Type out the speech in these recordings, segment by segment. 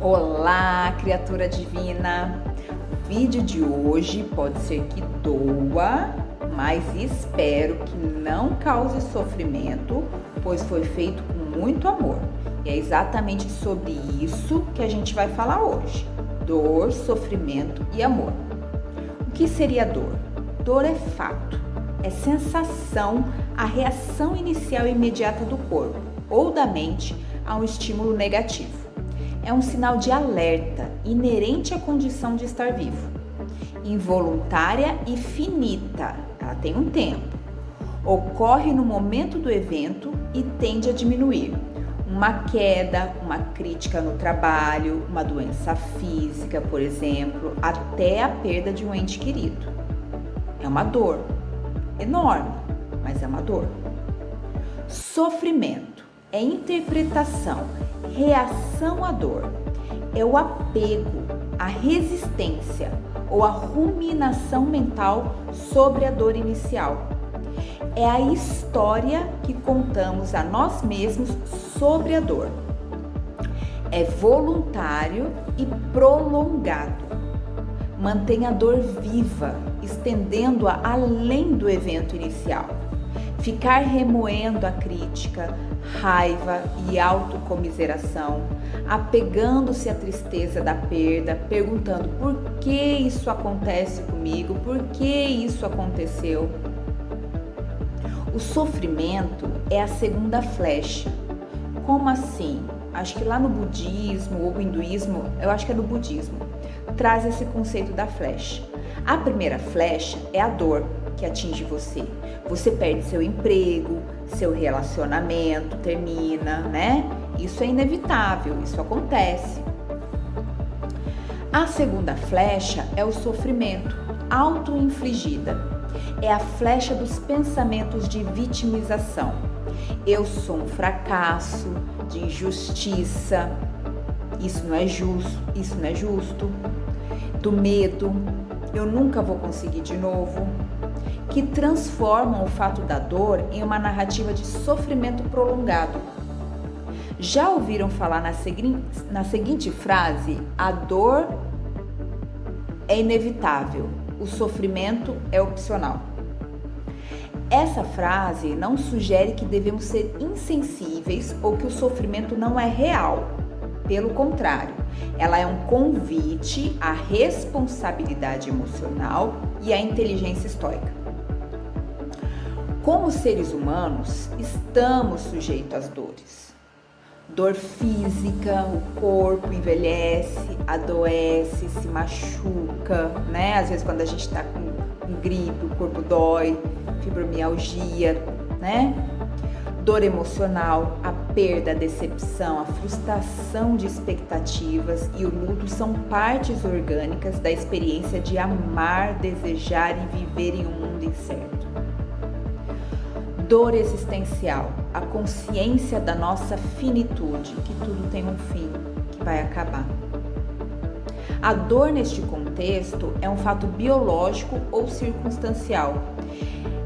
Olá, criatura divina! O vídeo de hoje pode ser que doa, mas espero que não cause sofrimento, pois foi feito com muito amor. E é exatamente sobre isso que a gente vai falar hoje: dor, sofrimento e amor. O que seria dor? Dor é fato, é sensação, a reação inicial e imediata do corpo ou da mente a um estímulo negativo. É um sinal de alerta inerente à condição de estar vivo. Involuntária e finita, ela tem um tempo. Ocorre no momento do evento e tende a diminuir. Uma queda, uma crítica no trabalho, uma doença física, por exemplo, até a perda de um ente querido. É uma dor enorme, mas é uma dor. Sofrimento é interpretação, reação à dor, é o apego, a resistência ou a ruminação mental sobre a dor inicial. É a história que contamos a nós mesmos sobre a dor. É voluntário e prolongado. Mantém a dor viva, estendendo-a além do evento inicial. Ficar remoendo a crítica, raiva e autocomiseração, apegando-se à tristeza da perda, perguntando por que isso acontece comigo, por que isso aconteceu. O sofrimento é a segunda flecha. Como assim? Acho que lá no budismo ou hinduísmo, eu acho que é no budismo, traz esse conceito da flecha. A primeira flecha é a dor que atinge você. Você perde seu emprego, seu relacionamento termina, né? Isso é inevitável, isso acontece. A segunda flecha é o sofrimento auto-infligida. É a flecha dos pensamentos de vitimização. Eu sou um fracasso, de injustiça, isso não é justo, isso não é justo. Do medo, eu nunca vou conseguir de novo, que transformam o fato da dor em uma narrativa de sofrimento prolongado. Já ouviram falar na seguinte frase: a dor é inevitável, o sofrimento é opcional. Essa frase não sugere que devemos ser insensíveis ou que o sofrimento não é real. Pelo contrário, ela é um convite à responsabilidade emocional e à inteligência estoica. Como seres humanos, estamos sujeitos às dores. Dor física, o corpo envelhece, adoece, se machuca, né? Às vezes quando a gente está com gripe, o corpo dói, fibromialgia, né? Dor emocional, a perda, a decepção, a frustração de expectativas e o luto são partes orgânicas da experiência de amar, desejar e viver em um mundo incerto. Dor existencial, a consciência da nossa finitude, que tudo tem um fim, que vai acabar. A dor neste contexto é um fato biológico ou circunstancial.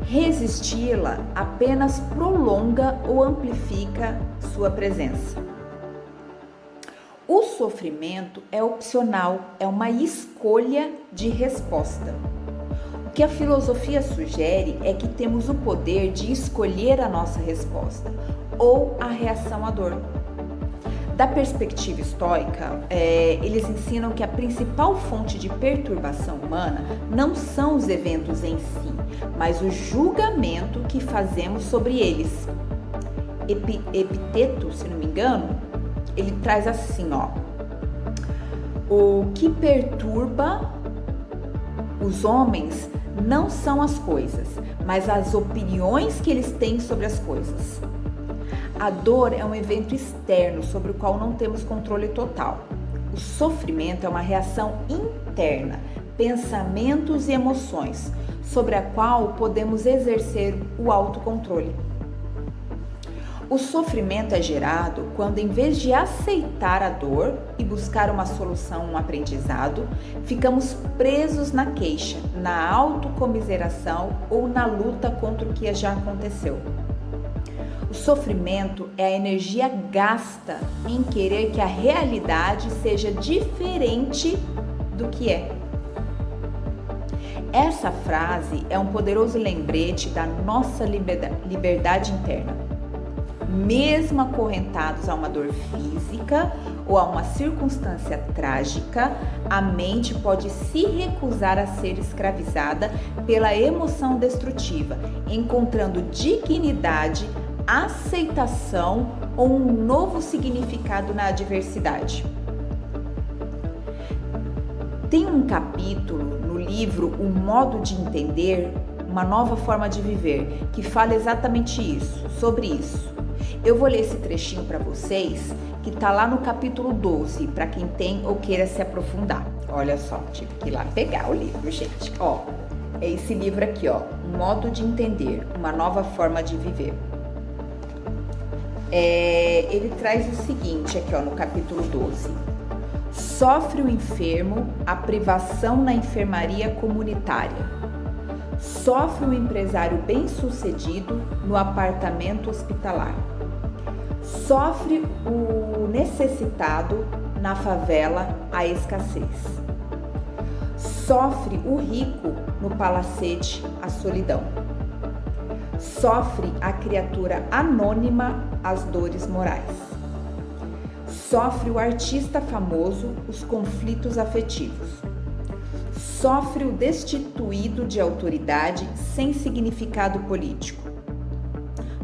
Resisti-la apenas prolonga ou amplifica sua presença. O sofrimento é opcional, é uma escolha de resposta. O que a filosofia sugere é que temos o poder de escolher a nossa resposta ou a reação à dor. Da perspectiva estoica, eles ensinam que a principal fonte de perturbação humana não são os eventos em si, mas o julgamento que fazemos sobre eles. Epiteto, se não me engano, ele traz assim, o que perturba os homens não são as coisas, mas as opiniões que eles têm sobre as coisas. A dor é um evento externo sobre o qual não temos controle total. O sofrimento é uma reação interna, pensamentos e emoções, sobre a qual podemos exercer o autocontrole. O sofrimento é gerado quando, em vez de aceitar a dor e buscar uma solução, um aprendizado, ficamos presos na queixa, na autocomiseração ou na luta contra o que já aconteceu. O sofrimento é a energia gasta em querer que a realidade seja diferente do que é. Essa frase é um poderoso lembrete da nossa liberdade interna. Mesmo acorrentados a uma dor física ou a uma circunstância trágica, a mente pode se recusar a ser escravizada pela emoção destrutiva, encontrando dignidade, aceitação ou um novo significado na adversidade. Tem um capítulo no livro O Modo de Entender, Uma Nova Forma de Viver, que fala exatamente isso, sobre isso. Eu vou ler esse trechinho para vocês, que tá lá no capítulo 12, para quem tem ou queira se aprofundar. Olha só, tive que ir lá pegar o livro, gente. Ó, é esse livro aqui, ó, Um Modo de Entender, Uma Nova Forma de Viver. Ele traz o seguinte aqui, ó, no capítulo 12. Sofre o enfermo a privação na enfermaria comunitária. Sofre o empresário bem-sucedido no apartamento hospitalar. Sofre o necessitado na favela a escassez. Sofre o rico no palacete a solidão. Sofre a criatura anônima as dores morais. Sofre o artista famoso os conflitos afetivos. Sofre o destituído de autoridade sem significado político.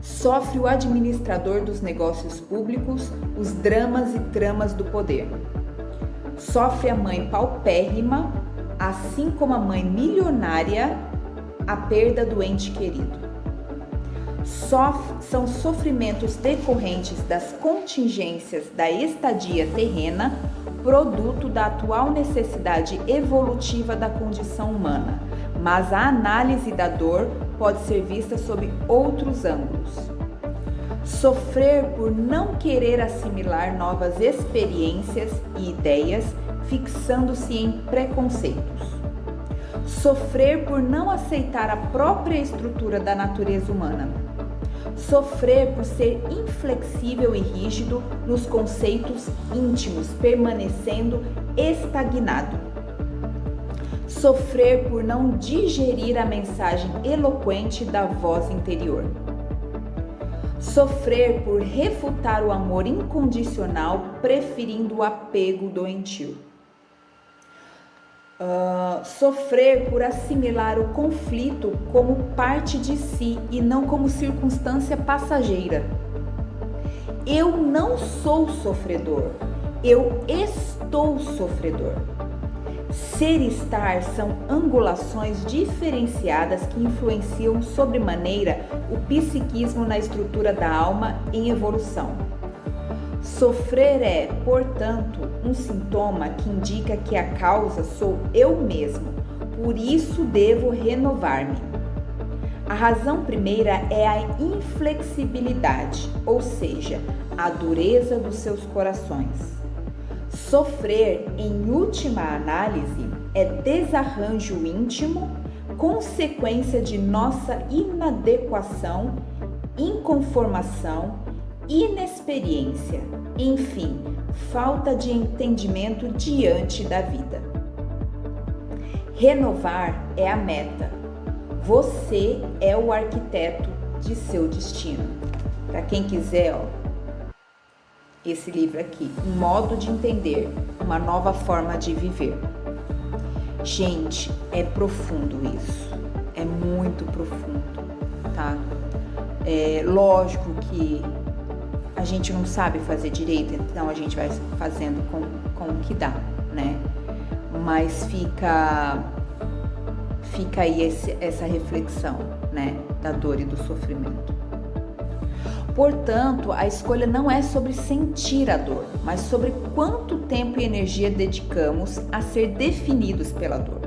Sofre o administrador dos negócios públicos os dramas e tramas do poder. Sofre a mãe paupérrima, assim como a mãe milionária, a perda do ente querido. São sofrimentos decorrentes das contingências da estadia terrena, produto da atual necessidade evolutiva da condição humana, mas a análise da dor pode ser vista sob outros ângulos. Sofrer por não querer assimilar novas experiências e ideias, fixando-se em preconceitos. Sofrer por não aceitar a própria estrutura da natureza humana. Sofrer por ser inflexível e rígido nos conceitos íntimos, permanecendo estagnado. Sofrer por não digerir a mensagem eloquente da voz interior. Sofrer por refutar o amor incondicional, preferindo o apego doentio. Sofrer por assimilar o conflito como parte de si e não como circunstância passageira. Eu não sou sofredor, eu estou sofredor. Ser e estar são angulações diferenciadas que influenciam sobremaneira o psiquismo na estrutura da alma em evolução. Sofrer é, portanto, um sintoma que indica que a causa sou eu mesmo, por isso devo renovar-me. A razão primeira é a inflexibilidade, ou seja, a dureza dos seus corações. Sofrer, em última análise, é desarranjo íntimo, consequência de nossa inadequação, inconformação, inexperiência, enfim, falta de entendimento diante da vida. Renovar é a meta. Você é o arquiteto de seu destino. Para quem quiser, ó, esse livro aqui, Um Modo de Entender, Uma Nova Forma de Viver. Gente, é profundo isso. É muito profundo, tá? É lógico que a gente não sabe fazer direito, então a gente vai fazendo com o que dá, né? Mas fica aí essa reflexão, né? Da dor e do sofrimento. Portanto, a escolha não é sobre sentir a dor, mas sobre quanto tempo e energia dedicamos a ser definidos pela dor.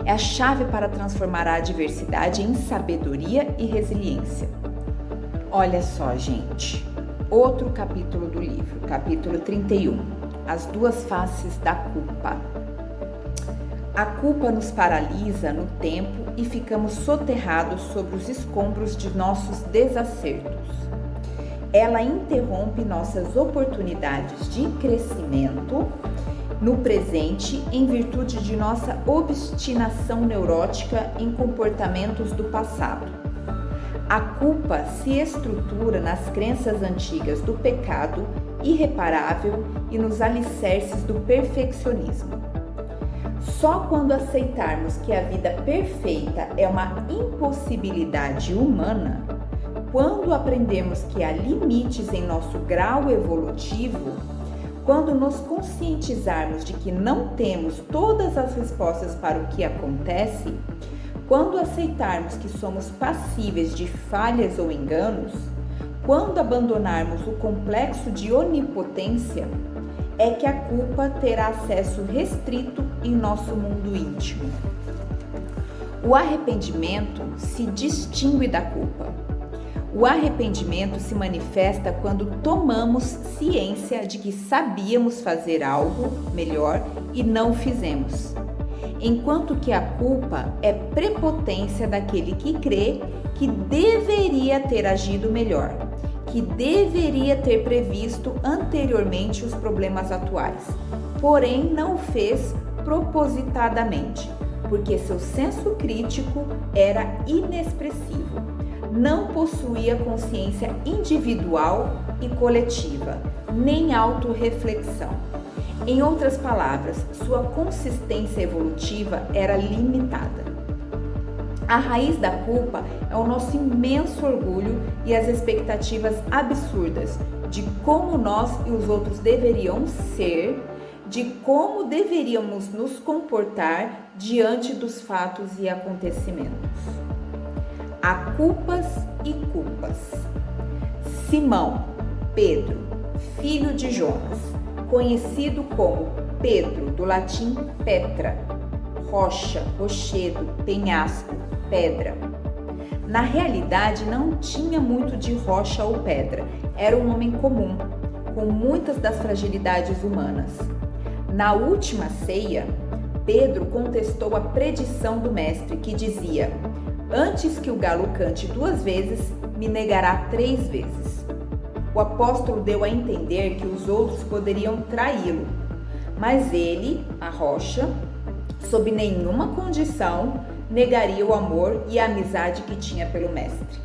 É a chave para transformar a adversidade em sabedoria e resiliência. Olha só, gente. Outro capítulo do livro, capítulo 31, As Duas Faces da Culpa. A culpa nos paralisa no tempo e ficamos soterrados sobre os escombros de nossos desacertos. ela interrompe nossas oportunidades de crescimento no presente em virtude de nossa obstinação neurótica em comportamentos do passado. A culpa se estrutura nas crenças antigas do pecado irreparável e nos alicerces do perfeccionismo. Só quando aceitarmos que a vida perfeita é uma impossibilidade humana, quando aprendemos que há limites em nosso grau evolutivo, quando nos conscientizarmos de que não temos todas as respostas para o que acontece, quando aceitarmos que somos passíveis de falhas ou enganos, quando abandonarmos o complexo de onipotência, é que a culpa terá acesso restrito em nosso mundo íntimo. O arrependimento se distingue da culpa. O arrependimento se manifesta quando tomamos ciência de que sabíamos fazer algo melhor e não fizemos, enquanto que a culpa é prepotência daquele que crê que deveria ter agido melhor, que deveria ter previsto anteriormente os problemas atuais, porém não o fez propositadamente, porque seu senso crítico era inexpressivo, não possuía consciência individual e coletiva, nem autorreflexão. Em outras palavras, sua consistência evolutiva era limitada. A raiz da culpa é o nosso imenso orgulho e as expectativas absurdas de como nós e os outros deveriam ser, de como deveríamos nos comportar diante dos fatos e acontecimentos. Há culpas e culpas. Simão, Pedro, filho de Jonas, conhecido como Pedro, do latim Petra, rocha, rochedo, penhasco, pedra. Na realidade, não tinha muito de rocha ou pedra. Era um homem comum, com muitas das fragilidades humanas. Na última ceia, Pedro contestou a predição do mestre, que dizia: "Antes que o galo cante 2 vezes, me negará 3 vezes." O apóstolo deu a entender que os outros poderiam traí-lo, mas ele, a rocha, sob nenhuma condição, negaria o amor e a amizade que tinha pelo mestre.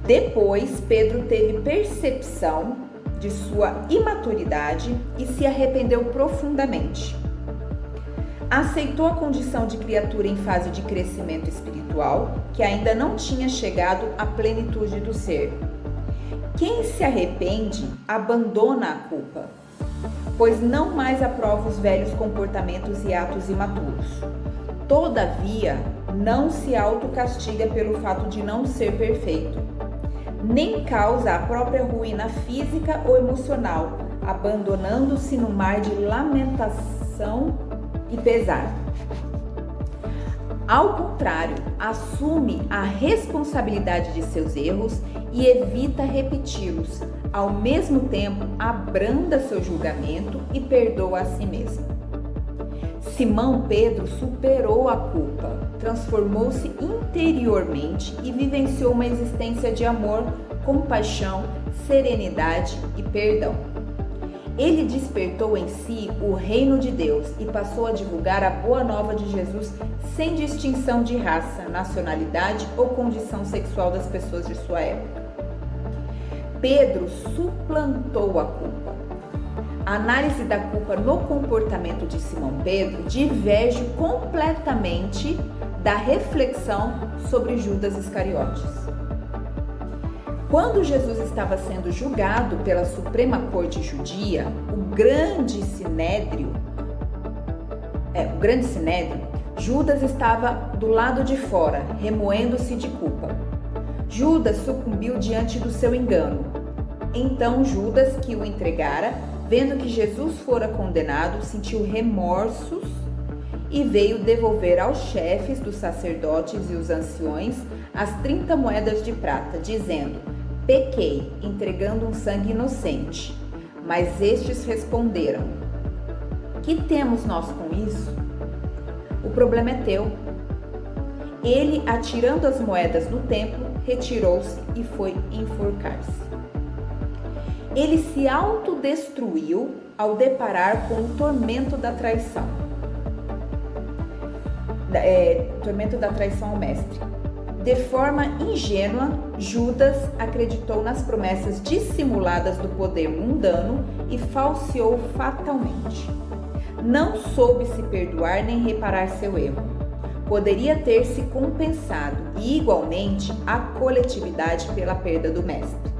Depois, Pedro teve percepção de sua imaturidade e se arrependeu profundamente. Aceitou a condição de criatura em fase de crescimento espiritual, que ainda não tinha chegado à plenitude do ser. Quem se arrepende abandona a culpa, pois não mais aprova os velhos comportamentos e atos imaturos. Todavia, não se autocastiga pelo fato de não ser perfeito, nem causa a própria ruína física ou emocional, abandonando-se no mar de lamentação e pesar. Ao contrário, assume a responsabilidade de seus erros e evita repeti-los. Ao mesmo tempo, abranda seu julgamento e perdoa a si mesmo. Simão Pedro superou a culpa, transformou-se interiormente e vivenciou uma existência de amor, compaixão, serenidade e perdão. Ele despertou em si o reino de Deus e passou a divulgar a boa nova de Jesus sem distinção de raça, nacionalidade ou condição sexual das pessoas de sua época. Pedro suplantou a culpa. A análise da culpa no comportamento de Simão Pedro diverge completamente da reflexão sobre Judas Iscariotes. Quando Jesus estava sendo julgado pela Suprema Corte Judia, o Grande Sinédrio, Judas estava do lado de fora, remoendo-se de culpa. Judas sucumbiu diante do seu engano. Então Judas, que o entregara, vendo que Jesus fora condenado, sentiu remorsos e veio devolver aos chefes dos sacerdotes e os anciões as 30 moedas de prata, dizendo: "Pequei, entregando um sangue inocente." Mas estes responderam: "Que temos nós com isso? O problema é teu." Ele, atirando as moedas no templo, retirou-se e foi enforcar-se. Ele se autodestruiu ao deparar com o tormento da traição. Tormento da traição ao mestre. De forma ingênua, Judas acreditou nas promessas dissimuladas do poder mundano e falseou fatalmente. Não soube se perdoar nem reparar seu erro. Poderia ter se compensado e, igualmente, a coletividade pela perda do mestre,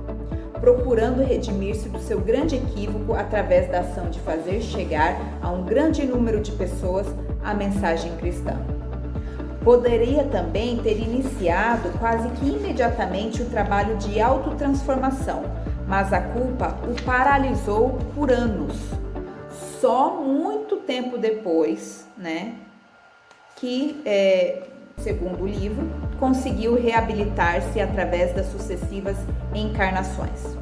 procurando redimir-se do seu grande equívoco através da ação de fazer chegar a um grande número de pessoas a mensagem cristã. Poderia também ter iniciado quase que imediatamente o trabalho de autotransformação, mas a culpa o paralisou por anos. Só muito tempo depois, que, segundo o livro, conseguiu reabilitar-se através das sucessivas encarnações.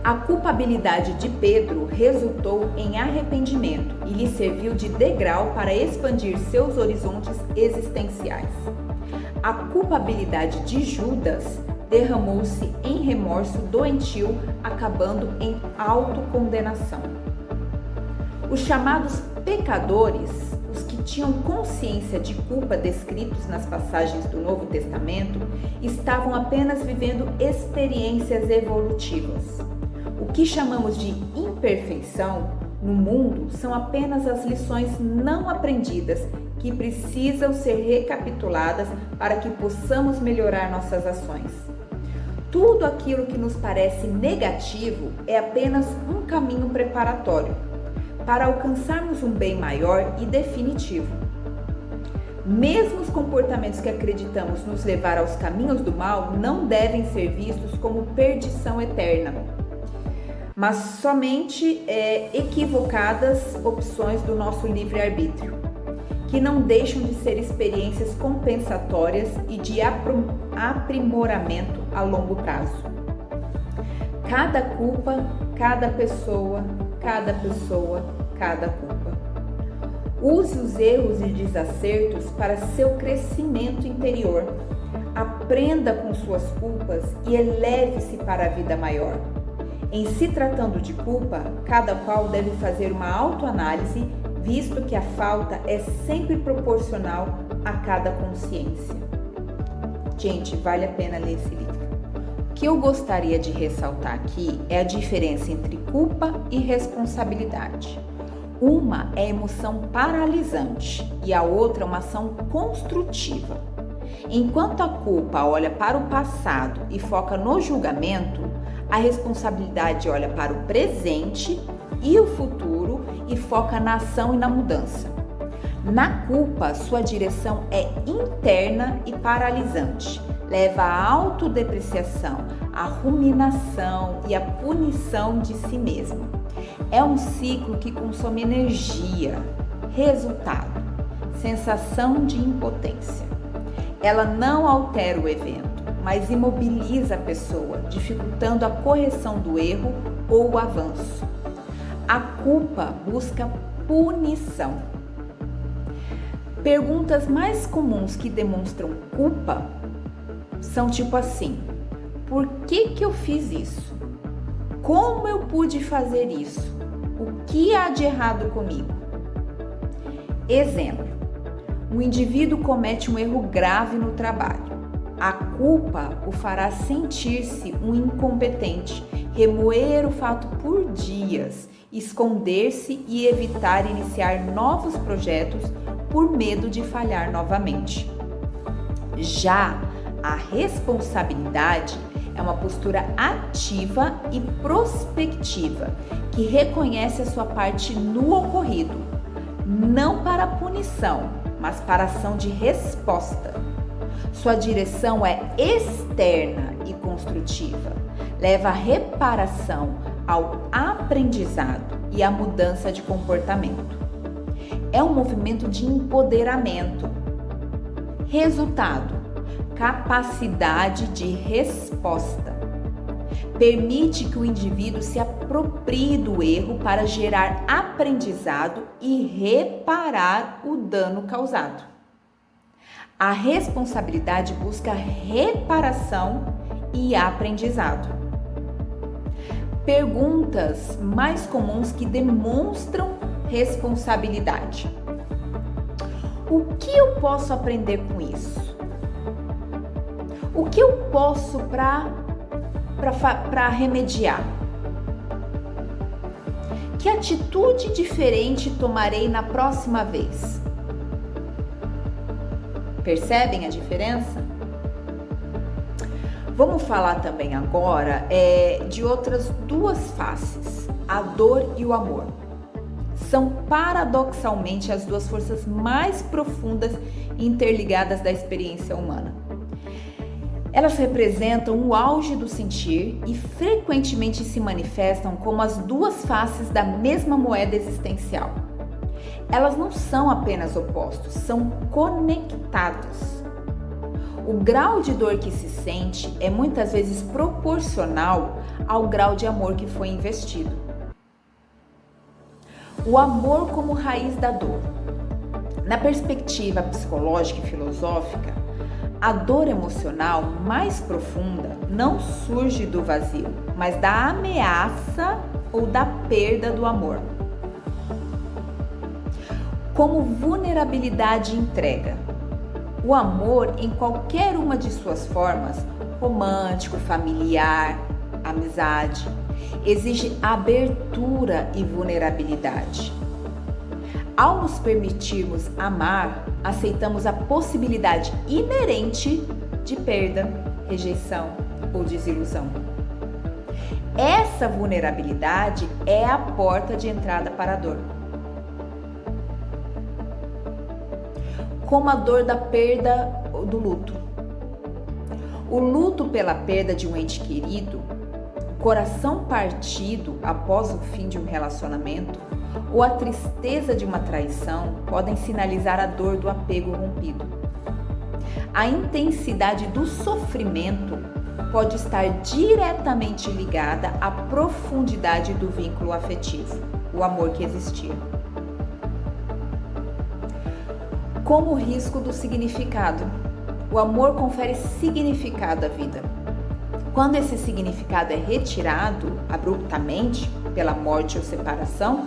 A culpabilidade de Pedro resultou em arrependimento e lhe serviu de degrau para expandir seus horizontes existenciais. A culpabilidade de Judas derramou-se em remorso doentio, acabando em autocondenação. Os chamados pecadores, os que tinham consciência de culpa descritos nas passagens do Novo Testamento, estavam apenas vivendo experiências evolutivas. O que chamamos de imperfeição no mundo são apenas as lições não aprendidas que precisam ser recapituladas para que possamos melhorar nossas ações. Tudo aquilo que nos parece negativo é apenas um caminho preparatório para alcançarmos um bem maior e definitivo. Mesmo os comportamentos que acreditamos nos levar aos caminhos do mal não devem ser vistos como perdição eterna, mas somente equivocadas opções do nosso livre-arbítrio, que não deixam de ser experiências compensatórias e de aprimoramento a longo prazo. Cada culpa, cada pessoa, cada culpa. Use os erros e desacertos para seu crescimento interior. Aprenda com suas culpas e eleve-se para a vida maior. Em se tratando de culpa, cada qual deve fazer uma autoanálise, visto que a falta é sempre proporcional a cada consciência. Gente, vale a pena ler esse livro. O que eu gostaria de ressaltar aqui é a diferença entre culpa e responsabilidade. Uma é emoção paralisante e a outra é uma ação construtiva. Enquanto a culpa olha para o passado e foca no julgamento, a responsabilidade olha para o presente e o futuro e foca na ação e na mudança. Na culpa, sua direção é interna e paralisante. Leva à autodepreciação, à ruminação e à punição de si mesmo. É um ciclo que consome energia. Resultado: sensação de impotência. Ela não altera o evento, mas imobiliza a pessoa, dificultando a correção do erro ou o avanço. A culpa busca punição. Perguntas mais comuns que demonstram culpa são tipo assim: por que eu fiz isso? Como eu pude fazer isso? O que há de errado comigo? Exemplo: um indivíduo comete um erro grave no trabalho. A culpa o fará sentir-se um incompetente, remoer o fato por dias, esconder-se e evitar iniciar novos projetos por medo de falhar novamente. Já a responsabilidade é uma postura ativa e prospectiva que reconhece a sua parte no ocorrido, não para a punição, mas para a ação de resposta. Sua direção é externa e construtiva, leva à reparação, ao aprendizado e à mudança de comportamento. É um movimento de empoderamento. Resultado: capacidade de resposta. Permite que o indivíduo se aproprie do erro para gerar aprendizado e reparar o dano causado. A responsabilidade busca reparação e aprendizado. Perguntas mais comuns que demonstram responsabilidade. O que eu posso aprender com isso? O que eu posso para remediar? Que atitude diferente tomarei na próxima vez? Percebem a diferença? Vamos falar também agora de outras duas faces, a dor e o amor. São paradoxalmente as duas forças mais profundas e interligadas da experiência humana. Elas representam o auge do sentir e frequentemente se manifestam como as duas faces da mesma moeda existencial. Elas não são apenas opostos, são conectados. O grau de dor que se sente é muitas vezes proporcional ao grau de amor que foi investido. O amor como raiz da dor. Na perspectiva psicológica e filosófica, a dor emocional mais profunda não surge do vazio, mas da ameaça ou da perda do amor. Como vulnerabilidade e entrega. O amor, em qualquer uma de suas formas, romântico, familiar, amizade, exige abertura e vulnerabilidade. Ao nos permitirmos amar, aceitamos a possibilidade inerente de perda, rejeição ou desilusão. Essa vulnerabilidade é a porta de entrada para a dor. Como a dor da perda ou do luto. O luto pela perda de um ente querido, coração partido após o fim de um relacionamento ou a tristeza de uma traição podem sinalizar a dor do apego rompido. A intensidade do sofrimento pode estar diretamente ligada à profundidade do vínculo afetivo, o amor que existia. Como o risco do significado. O amor confere significado à vida. Quando esse significado é retirado abruptamente pela morte ou separação,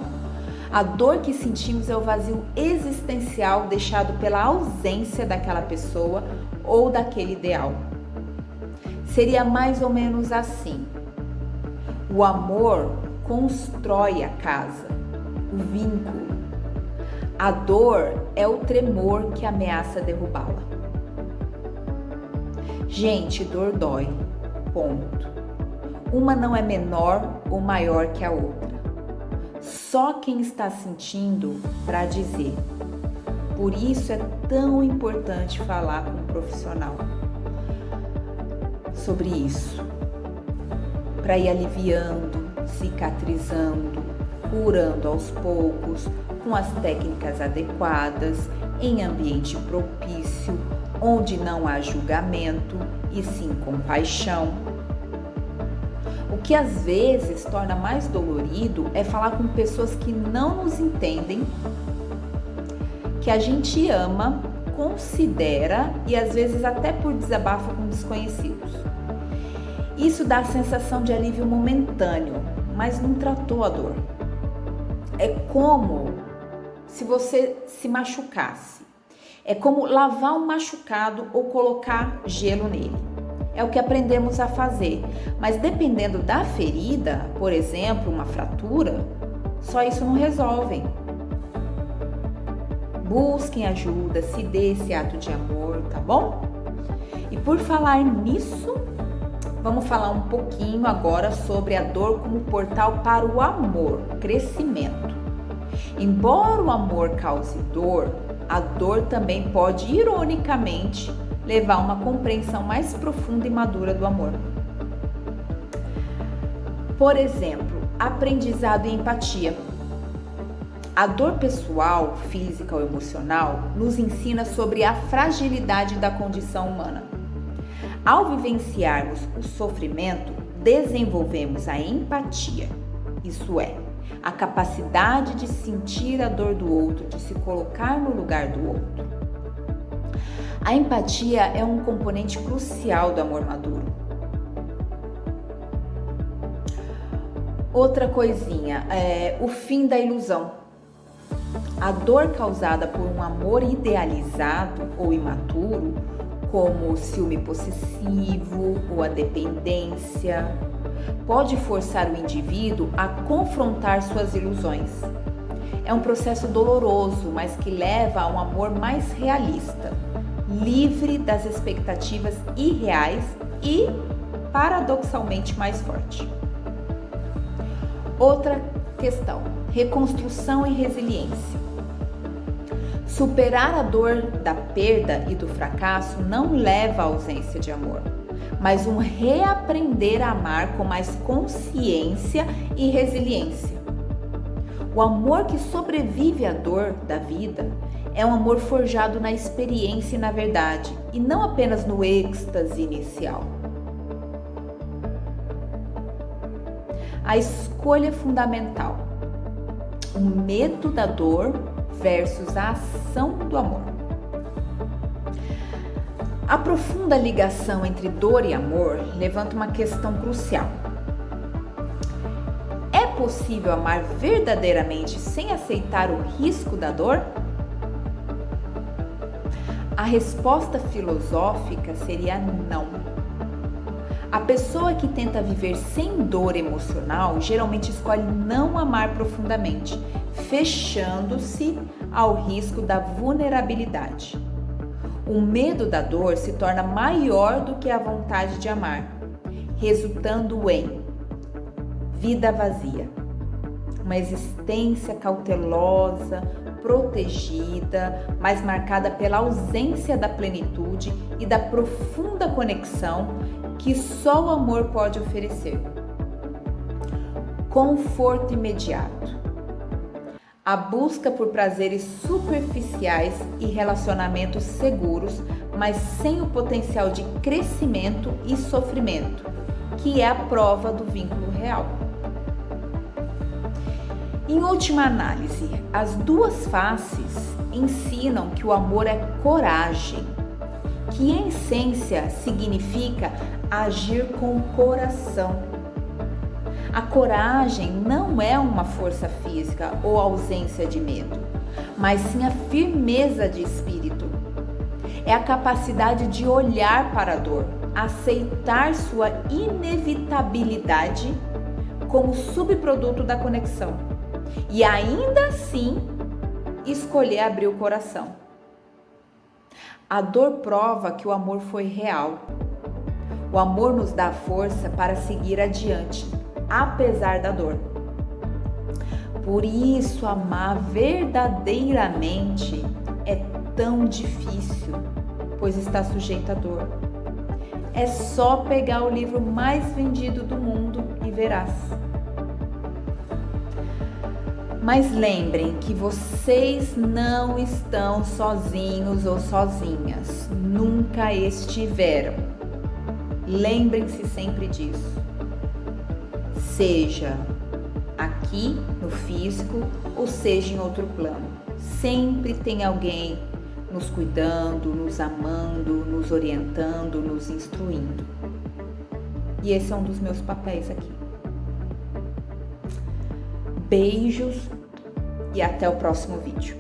a dor que sentimos é o vazio existencial deixado pela ausência daquela pessoa ou daquele ideal. Seria mais ou menos assim. O amor constrói a casa, o vínculo. A dor é o tremor que ameaça derrubá-la. Gente, dor dói. Ponto. Uma não é menor ou maior que a outra. Só quem está sentindo para dizer. Por isso é tão importante falar com um profissional sobre isso. Para ir aliviando, cicatrizando, curando aos poucos, com as técnicas adequadas, em ambiente propício, onde não há julgamento e sim compaixão. O que às vezes torna mais dolorido é falar com pessoas que não nos entendem, que a gente ama, considera e às vezes até por desabafo com desconhecidos. Isso dá a sensação de alívio momentâneo, mas não tratou a dor. É como se você se machucasse. É como lavar um machucado ou colocar gelo nele. É o que aprendemos a fazer, mas dependendo da ferida, por exemplo, uma fratura, só isso não resolve. Busquem ajuda, se dê esse ato de amor, tá bom? E por falar nisso, vamos falar um pouquinho agora sobre a dor como portal para o amor, crescimento. Embora o amor cause dor, a dor também pode, ironicamente, levar a uma compreensão mais profunda e madura do amor. Por exemplo, aprendizado e empatia. A dor pessoal, física ou emocional nos ensina sobre a fragilidade da condição humana. Ao vivenciarmos o sofrimento, desenvolvemos a empatia, isso é, a capacidade de sentir a dor do outro, de se colocar no lugar do outro. A empatia é um componente crucial do amor maduro. Outra coisinha é o fim da ilusão. A dor causada por um amor idealizado ou imaturo, como o ciúme possessivo ou a dependência, pode forçar o indivíduo a confrontar suas ilusões. É um processo doloroso, mas que leva a um amor mais realista, livre das expectativas irreais e, paradoxalmente, mais forte. Outra questão: reconstrução e resiliência. Superar a dor da perda e do fracasso não leva à ausência de amor, mas um reaprender a amar com mais consciência e resiliência. O amor que sobrevive à dor da vida é um amor forjado na experiência e na verdade, e não apenas no êxtase inicial. A escolha fundamental: o medo da dor versus a ação do amor. A profunda ligação entre dor e amor levanta uma questão crucial. É possível amar verdadeiramente sem aceitar o risco da dor? A resposta filosófica seria não. A pessoa que tenta viver sem dor emocional geralmente escolhe não amar profundamente, fechando-se ao risco da vulnerabilidade. O medo da dor se torna maior do que a vontade de amar, resultando em vida vazia, uma existência cautelosa, protegida, mas marcada pela ausência da plenitude e da profunda conexão que só o amor pode oferecer. Conforto imediato. A busca por prazeres superficiais e relacionamentos seguros, mas sem o potencial de crescimento e sofrimento, que é a prova do vínculo real. Em última análise, as duas faces ensinam que o amor é coragem, que em essência significa agir com o coração. A coragem não é uma força física ou ausência de medo, mas sim a firmeza de espírito. É a capacidade de olhar para a dor, aceitar sua inevitabilidade como subproduto da conexão e ainda assim escolher abrir o coração. A dor prova que o amor foi real. O amor nos dá força para seguir adiante, apesar da dor. Por isso, amar verdadeiramente é tão difícil, pois está sujeito à dor. É só pegar o livro mais vendido do mundo e verás. Mas lembrem que vocês não estão sozinhos ou sozinhas, nunca estiveram. Lembrem-se sempre disso. Seja aqui no físico ou seja em outro plano, sempre tem alguém nos cuidando, nos amando, nos orientando, nos instruindo. E esse é um dos meus papéis aqui. Beijos e até o próximo vídeo.